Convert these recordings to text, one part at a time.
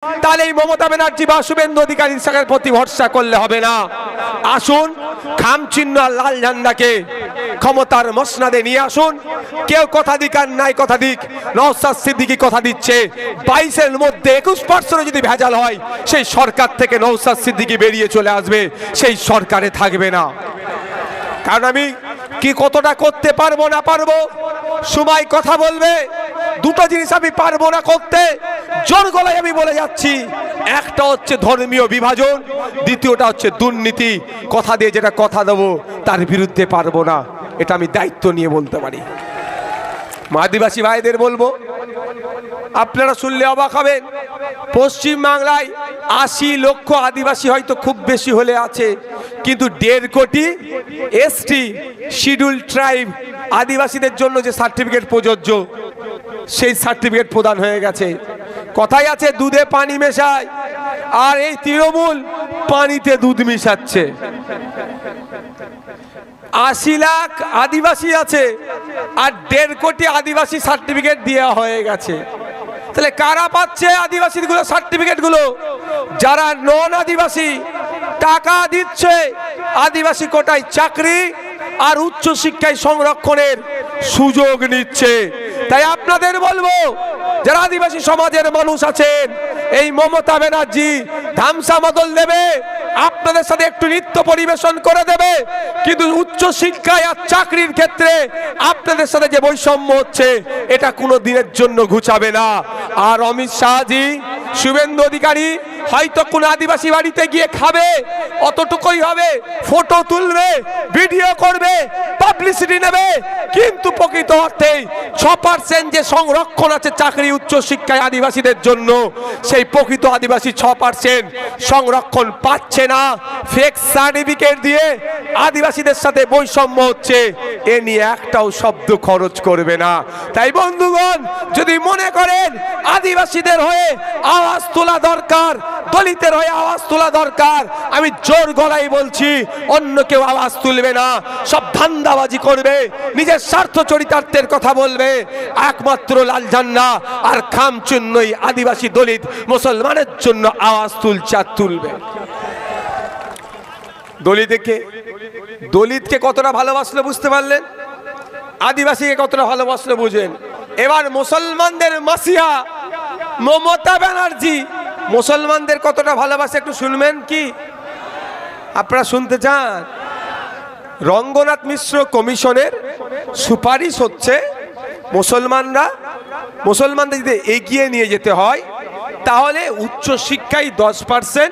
তাহলে এই মমতা ব্যানার্জি বা শুভেন্দু অধিকারীর প্রতি ভরসা করলে হবে না। আসুন খামচিহ্ন আর লাল ঝান্ডাকে ক্ষমতার মসনাদে নিয়ে আসুন। কেউ কথা দিক আর নাই কথা দিক, নওশাদ সিদ্দিকী কথা দিচ্ছে 22-এর মধ্যে 21% যদি ভেজাল হয় সেই সরকার থেকে নওশাদ সিদ্দিকী বেরিয়ে চলে আসবে, সেই সরকারে থাকবে না। কারণ আমি কি কতটা করতে পারবো না পারবো সময় কথা বলবে। দুটো জিনিস আমি পারবো না করতে, জোর গলায় আমি বলে যাচ্ছি। একটা হচ্ছে ধর্মীয় বিভাজন, দ্বিতীয়টা হচ্ছে দুর্নীতি। কথা দিয়ে যেটা কথা দেবো তার বিরুদ্ধে পারবো না, এটা আমি দায়িত্ব নিয়ে বলতে পারি। আদিবাসী ভাইদের বলবো, আপনারা শুনলে অবাক হবেন, পশ্চিম বাংলায় 80 লক্ষ আদিবাসী হয়তো খুব বেশি হলে আছে, কিন্তু 1.5 কোটি এসটি শিডিউল ট্রাইব আদিবাসীদের জন্য যে সার্টিফিকেট প্রযোজ্য সেই সার্টিফিকেট প্রদান হয়ে গেছে। কথাই আছে দুধে পানি মেশায়, আর এই তৃণমূল পানিতে দুধ মিশাচ্ছে। 80 লাখ আদিবাসী আছে আর 1.5 কোটি আদিবাসী সার্টিফিকেট দেওয়া হয়ে গেছে। তাহলে কারা পাচ্ছে আদিবাসীগুলো সার্টিফিকেটগুলো? যারা নন আদিবাসী, টাকা দিচ্ছে, আদিবাসী কোটায় চাকরি আর উচ্চ শিক্ষায় সংরক্ষণের সুযোগ নিচ্ছে। তাই আপনাদের বলবো, যারা আদিবাসী সমাজের মানুষ আছেন, এই মমতা ব্যানার্জি ধামসা বদল দেবে, আপনাদের সাথে একটু নৃত্য পরিবেশন করে দেবে, কিন্তু উচ্চ শিক্ষায় আর চাকরির ক্ষেত্রে আপনাদের সাথে যে বৈষম্য হচ্ছে এটা কোনো দিনের জন্য ঘুচাবে না। আর অমিত শাহজি, শুভেন্দু অধিকারী হয়তো কোন আদিবাসী বাড়িতে গিয়ে খাবে, অতটুকুই হবে, ফটো তুলবে, ভিডিও করবে, পাবলিসিটি নেবে, কিন্তু প্রকৃত অর্থে 6% যে সংরক্ষণ আছে চাকরি উচ্চ শিক্ষায় আদিবাসীদের জন্য, সেই প্রকৃত আদিবাসী 6% সংরক্ষণ পাচ্ছে না। ফেক সার্টিফিকেট দিয়ে আদিবাসীদের সাথে বৈষম্য হচ্ছে, এ নিয়ে একটাও শব্দ খরচ করবে না। তাই বন্ধুগণ, যদি মনে করেন আদিবাসীদের হয়ে আওয়াজ তোলা দরকার, দলিতের হয়ে আওয়াজ তোলা দরকার, আমি জোর গলায় বলছি অন্য কেউ আওয়াজ তুলবে না। সব ধান্দাবাজি করবে, নিজের স্বার্থ চরিতার্থের কথা বলবে। একমাত্র লাল ঝান্ডা আর খামচিহ্নই আদিবাসী, দলিত, মুসলমানের জন্য আওয়াজ তুলছে আর তুলবে। দলিতকে কতটা ভালোবাসলে বুঝতে পারলেন, আদিবাসীকে কতটা ভালোবাসলে বুঝেন। এবার মুসলমানদের মাসিহা মমতা ব্যানার্জি মুসলমানদের কতটা ভালোবাসে একটু শুনবেন কি? আপনারা শুনতে চান? রঙ্গনাথ মিশ্র কমিশনের সুপারিশ হচ্ছে মুসলমানদের যদি এগিয়ে নিয়ে যেতে হয় তাহলে উচ্চ শিক্ষায় 10%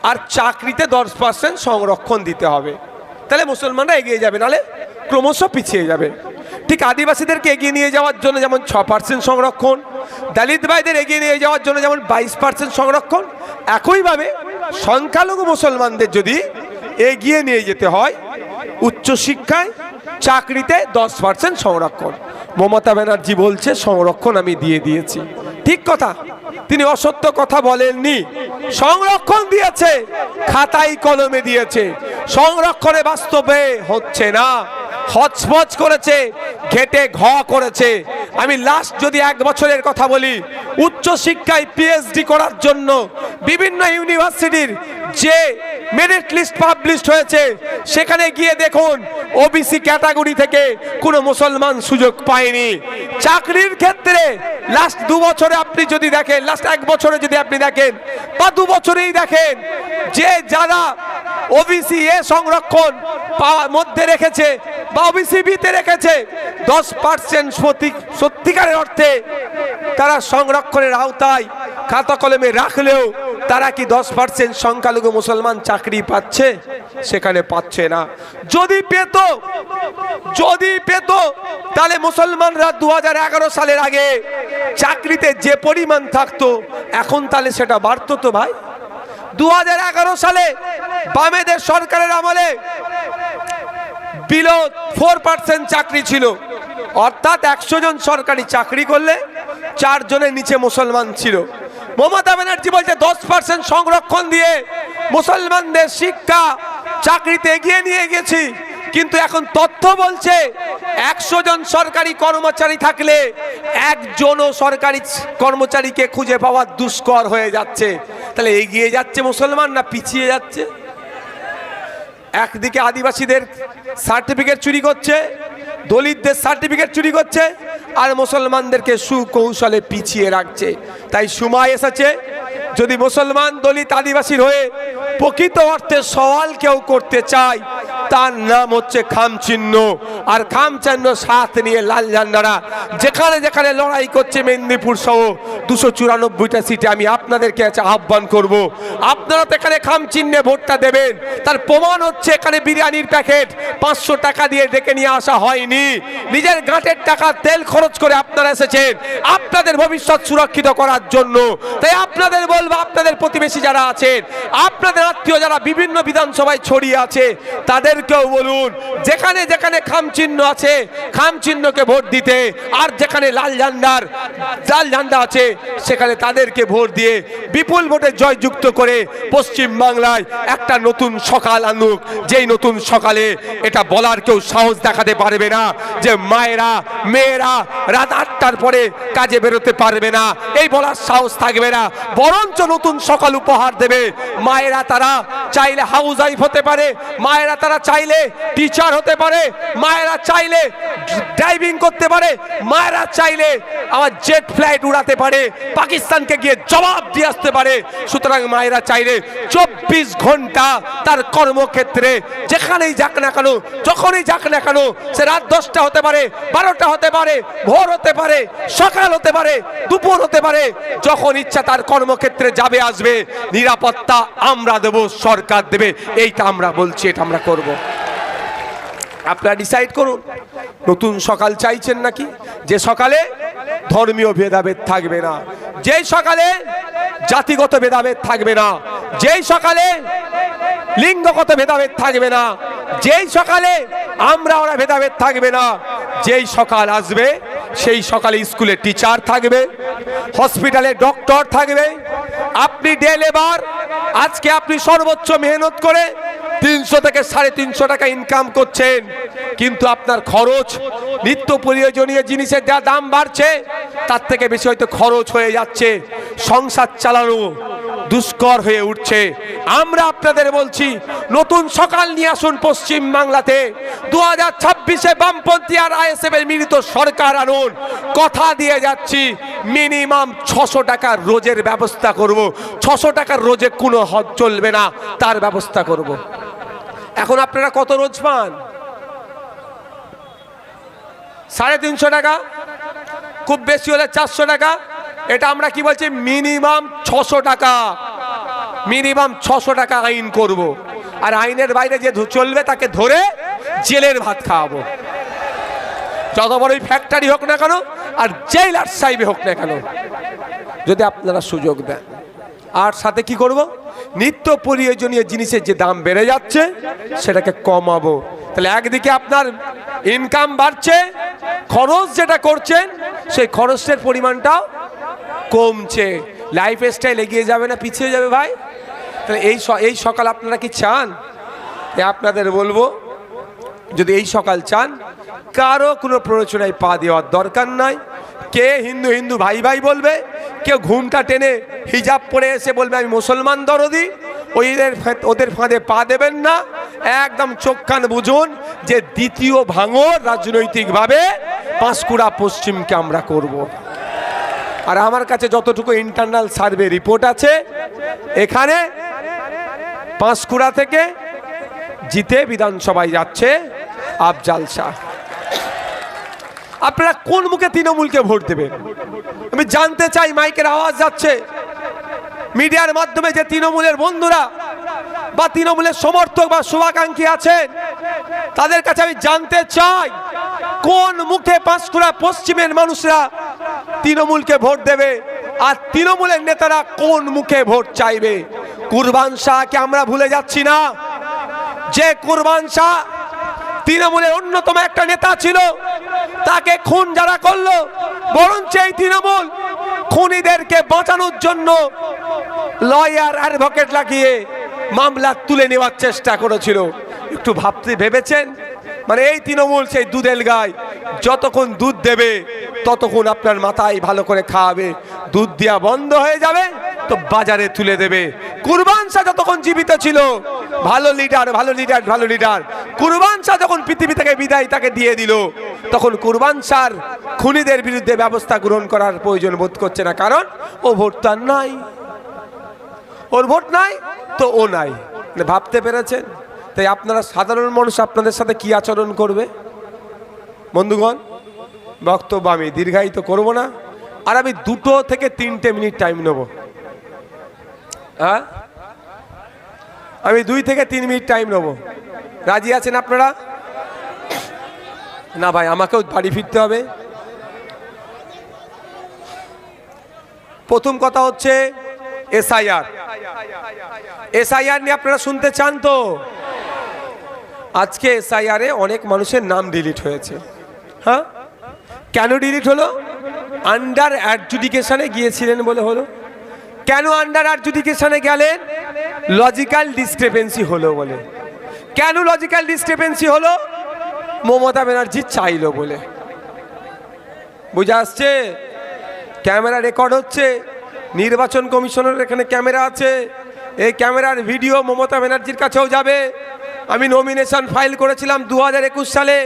আর চাকরিতে 10% সংরক্ষণ দিতে হবে, তাহলে মুসলমানরা এগিয়ে যাবে, নাহলে ক্রমশ পিছিয়ে যাবে। ঠিক আদিবাসীদেরকে এগিয়ে নিয়ে যাওয়ার জন্য যেমন 6% সংরক্ষণ, দলিত ভাইদের এগিয়ে নিয়ে যাওয়ার জন্য যেমন 22% সংরক্ষণ, একইভাবে সংখ্যালঘু মুসলমানদের যদি এগিয়ে নিয়ে যেতে হয় উচ্চশিক্ষায় চাকরিতে 10% সংরক্ষণ। মমতা ব্যানার্জি বলছে সংরক্ষণ আমি দিয়ে দিয়েছি, ঠিক কথা, তিনি অসত্য কথা বলেননি। সংরক্ষণ দিয়েছে, খাতায় কলমে দিয়েছে, সংরক্ষণে বাস্তবে হচ্ছে না, হচপচ করেছে, ঘেটে ঘ করেছে। আমি লাস্ট যদি 1 বছরের কথা বলি, উচ্চ শিক্ষায় পিএইচডি করার জন্য বিভিন্ন ইউনিভার্সিটির যে মেরিট লিস্ট পাবলিশড হয়েছে সেখানে গিয়ে দেখুন ওবিসি ক্যাটাগরি থেকে কোনো মুসলমান সুযোগ পায়নি। চাকরির ক্ষেত্রে লাস্ট 2 বছরে আপনি যদি দেখেন, লাস্ট 1 বছরে যদি আপনি দেখেন বা 2 বছরেই দেখেন, যে যারা ওবিসি এ সংরক্ষণ পাওয়ার মধ্যে রেখেছে বা ওবিসি বিতে রেখেছে 10% সত্যিকারের অর্থে তারা সংরক্ষণের আওতায় খাতা কলমে রাখলেও তারা কি 10% সংখ্যালঘু মুসলমান চাকরি পাচ্ছে? সেখানে পাচ্ছে না। যদি পেত তাহলে মুসলমানরা 2011 সালের আগে চাকরিতে যে পরিমাণ থাকতো এখন তাহলে সেটা বাড়তো তো ভাই। 2011 সালে বামেদের সরকারের আমলে বিলো 4% চাকরি ছিল, অর্থাৎ 100 জন সরকারি চাকরি করলে 4 জনের নিচে মুসলমান ছিল। মমতা ব্যানার্জি বলছে 10% সংরক্ষণ দিয়ে মুসলমানদের শিক্ষা চাকরিতে এগিয়ে নিয়ে গেছি, কিন্তু এখন তথ্য বলছে 100 জন সরকারি কর্মচারী থাকলে একজনও সরকারি কর্মচারীকে খুঁজে পাওয়া দুষ্কর হয়ে যাচ্ছে। তাহলে এগিয়ে যাচ্ছে মুসলমান না পিছিয়ে যাচ্ছে? একদিকে আদিবাসীদের সার্টিফিকেট চুরি করছে, দলিতদের সার্টিফিকেট চুরি করছে, আর মুসলমানদেরকে সুকৌশলে পিছিয়ে রাখছে। তাই সময় এসেছে, যদি মুসলমান দলিত আদিবাসীর হয়ে প্রকৃত অর্থে সওয়াল কেউ করতে চায়, তার নাম হচ্ছে খামচিহ্ন। আর খামচিহ্ন সাথে নিয়ে লাল ঝান্ডারা যেখানে যেখানে লড়াই করছে, মেদিনীপুর সহ 294টা সিটে আমি আপনাদেরকে আহ্বান করব, আপনারা তো এখানে খামচিহ্নে ভোটটা দেবেন। তার প্রমাণ হচ্ছে এখানে বিরিয়ানির প্যাকেট 500 টাকা দিয়ে ডেকে নিয়ে আসা হয়নি, নিজের গাঁটের টাকা তেল খরচ করে আপনারা এসেছেন আপনাদের ভবিষ্যৎ সুরক্ষিত করার জন্য। তাই আপনাদের বলবো, আপনাদের প্রতিবেশী যারা আছেন, আপনাদের আত্মীয় যারা বিভিন্ন বিধানসভায় ছড়িয়ে আছে, তাদেরকেও বলুন যেখানে যেখানে খামচিহ্ন আছে খামচিহ্নকে ভোট দিতে, আর যেখানে লাল ঝান্ডা আছে সেখানে তাদেরকে ভোট দিয়ে বিপুল ভোটে জয়যুক্ত করে পশ্চিম বাংলায় একটা নতুন সকাল আনুক। যেই নতুন সকালে এটা বলার কেউ সাহস দেখাতে পারবে না যে মেয়েরা রাত 8টার পরে কাজে বেরোতে পারবে না, এই বলার সাহস থাকবে না। বরঞ্চ নতুন সকাল উপহার দেবে। মায়েরা তারা চাইলে হাউস ওয়াইফ হতে পারে, মায়েরা তারা চাইলে টিচার হতে পারে, মায়েরা চাইলে ড্রাইভিং করতে পারে, মায়েরা চাইলে আমার জেট ফ্লাইট উড়াতে পারে, পাকিস্তানকে গিয়ে জবাব দিয়ে আসতে পারে। সুতরাং মায়েরা চাইলে 24 ঘন্টা তার কর্মক্ষেত্রে যেখানেই যাক না কেন, যখনই যাক না কেন, সে রাত 10টা হতে পারে, 12টা হতে পারে, ভোর হতে পারে, সকাল হতে পারে, দুপুর হতে পারে, যখন ইচ্ছা তার কর্মক্ষেত্রে যাবে আসবে। নিরাপত্তা আমরা দেব, সরকার দেবে, এইটা আমরা বলছি, এটা আমরা করব। আপনারা ডিসাইড করুন নতুন সকাল চাইছেন নাকি, যে সকালে ধর্মীয় ভেদাভেদ থাকবে না, যেই সকালে জাতিগত ভেদাভেদ থাকবে না, যেই সকালে লিঙ্গগত ভেদাভেদ থাকবে না, যেই সকালে আমরা ওরা ভেদাভেদ থাকবে না। যেই সকাল আসবে সেই সকালে স্কুলে টিচার থাকবে, হসপিটালে ডক্টর থাকবে। আপনি ডে লেবার, আজকে আপনি সর্বোচ্চ মেহনত করে 300 থেকে 350 টাকা ইনকাম করছেন, কিন্তু আপনার খরচ, নিত্য প্রয়োজনীয় জিনিসের যা দাম বাড়ছে তার থেকে বেশি হয়তো খরচ হয়ে যাচ্ছে, সংসার চালানো দুষ্কর হয়ে উঠছে। আমরা আপনাদের বলছি নতুন সকাল নিয়ে আসুন পশ্চিম বাংলাতে। 2026-এ বামপন্থী আর আইএসএফ এর মিলিত সরকার আনুন। কথা দিয়ে যাচ্ছি মিনিমাম 600 টাকার রোজের ব্যবস্থা করব। 600 টাকার রোজে কোনো হদ চলবে না, তার ব্যবস্থা করব। এখন আপনারা কত রোজ পান? 350 টাকা, খুব বেশি হলে 400 টাকা। এটা আমরা কি বলছি, মিনিমাম 600 টাকা, মিনিমাম 600 টাকা আইন করব। আর আইনের বাইরে যে চলবে তাকে ধরে জেলের ভাত খাওয়াবো, যত বড়ই ফ্যাক্টরি হোক না কেন, আর জেলার সাহেব হোক না কেন, যদি আপনারা সুযোগ দেন। আর সাথে কি করব, নিত্য প্রয়োজনীয় জিনিসের যে দাম বেড়ে যাচ্ছে সেটাকে কমাবো। তাহলে একদিকে আপনার ইনকাম বাড়ছে, খরচ যেটা করছেন সেই খরচের পরিমাণটাও কমছে, লাইফ স্টাইল এগিয়ে যাবে না পিছিয়ে যাবে ভাই? তাহলে এই সকাল আপনারা কি চান? আপনাদের বলবো, যদি এই সকাল চান, কারো কোনো প্ররোচনায় পা দেওয়ার দরকার নাই। কে হিন্দু হিন্দু ভাই ভাই বলবে, কেউ ঘুমটা টেনে হিজাব পরে এসে বলবে আমি মুসলমান দরদি, ওদের ফাঁদে পা দেবেন না। একদম চোখ কান বুঝুন যে দ্বিতীয় ভাঙর রাজনৈতিকভাবে পাঁশকুড়া পশ্চিমকে আমরা করব। আর আমার কাছে যতটুকু ইন্টারনাল সার্ভে রিপোর্ট আছে, এখানে পাঁশকুড়া থেকে জিতে বিধানসভায় যাচ্ছে আফজাল শাহ। আপনারা কোন মুখে তৃণমূলকে ভোট দেবেন আমি জানতে চাই। মাইকের আওয়াজ যাচ্ছে, মিডিয়ার মাধ্যমে যে তৃণমূলের বন্ধুরা বা তৃণমূলের সমর্থক বা শুভাকাঙ্ক্ষী আছেন, তাদের কাছে আমি জানতে চাই কোন মুখে পাঁশকুড়া পশ্চিমের মানুষরা তৃণমূলকে ভোট দেবে, আর তৃণমূলের নেতারা কোন মুখে ভোট চাইবে। কুরবান শাহকে আমরা ভুলে যাচ্ছি না, যে কুরবান শাহ তৃণমূলের অন্যতম একটা নেতা ছিল, তাকে খুন যারা করলো, বরঞ্চ এই তৃণমূল খুনিদেরকে বাঁচানোর জন্য লয়ার অ্যাডভোকেট লাগিয়ে মামলা তুলে নেওয়ার চেষ্টা করেছিল। একটু ভেবেছেন মানে এই তৃণমূল সেই দুধের গাই, যতক্ষণ দুধ দেবে ততক্ষণ আপনার মাথায় ভালো করে খাওয়াবে, দুধ দেওয়া বন্ধ হয়ে যাবে তো বাজারে তুলে দেবে। কুরবান শাহ যতক্ষণ জীবিত ছিল, ভালো লিডার ভালো লিডার ভালো লিডার, কুরবান শাহ যখন পৃথিবী থেকে বিদায় তাকে দিয়ে দিল, তখন কুরবান শাহর খুনিদের বিরুদ্ধে ব্যবস্থা গ্রহণ করার প্রয়োজন বোধ করছে না, কারণ ও ভোট তার নাই, ওর ভোট নাই তো ও নাই। ভাবতে পেরেছেন? তাই আপনারা সাধারণ মানুষ আপনাদের সাথে কি আচরণ করবে? বন্ধুগণ, বক্তব্য আমি দীর্ঘায়িত করব না, আর আমি 2 থেকে 3 মিনিট টাইম নেব। হ্যাঁ, আমি 2 থেকে 3 মিনিট টাইম নেব। রাজি আছেন আপনারা? না ভাই, আমাকেও বাড়ি ফিরতে হবে। প্রথম কথা হচ্ছে এসআইআর। এসআইআর নিয়ে আপনারা শুনতে চান তো? আজকে এসআইআরে অনেক মানুষের নাম ডিলিট হয়েছে। হ্যাঁ, কেন ডিলিট হলো? আন্ডার অ্যাডজুডিকেশনে গিয়েছিলেন বলে হলো। কেন আন্ডার অ্যাডজুডিকেশনে গেলেন? লজিক্যাল ডিসক্রিপেন্সি হলো বলে। কেন লজিক্যাল ডিসক্রিপেন্সি হলো? মমতা ব্যানার্জি চাইলো বলে। বুঝে আসছে? ক্যামেরা রেকর্ড হচ্ছে, নির্বাচন কমিশনের এখানে ক্যামেরা আছে, এই ক্যামেরার ভিডিও মমতা ব্যানার্জির কাছেও যাবে। আমি নমিনেশন ফাইল করেছিলাম 2021 সালে,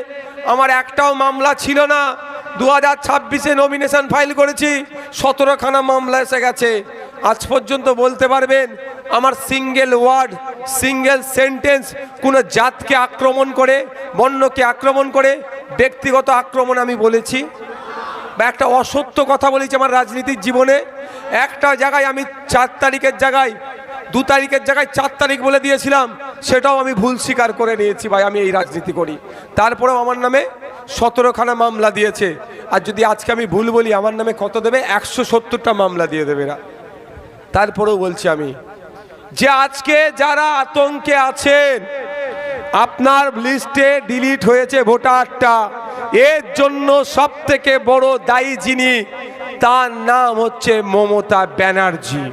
আমার একটাও মামলা ছিল না। 2026-এ নমিনেশন ফাইল করেছি, 17খানা মামলা এসে গেছে। আজ পর্যন্ত বলতে পারবেন আমার সিঙ্গেল ওয়ার্ড, সিঙ্গেল সেন্টেন্স কোনো জাতকে আক্রমণ করে, বর্ণকে আক্রমণ করে, ব্যক্তিগত আক্রমণ আমি বলেছি বা একটা অসত্য কথা বলেছি আমার রাজনীতির জীবনে? একটা জায়গায় আমি 4 তারিখের জায়গায় 2 তারিখের জায়গায় 4 তারিখ বলে দিয়েছিলাম, সেটাও আমি ভুল স্বীকার করে নিয়েছি। ভাই, আমি এই রাজনীতি করি, তারপরেও আমার নামে 17খানা মামলা দিয়েছে। আর যদি আজকে আমি ভুল বলি, আমার নামে কত দেবে? 170টা মামলা দিয়ে দেবে এরা। তারপরেও বলছি আমি যে আজকে যারা আতঙ্কে আছেন, আপনার লিস্টে ডিলিট হয়েছে ভোটারটা, এর জন্য সব থেকে বড় দায়ী যিনি, তার নাম হচ্ছে মমতা ব্যানার্জি।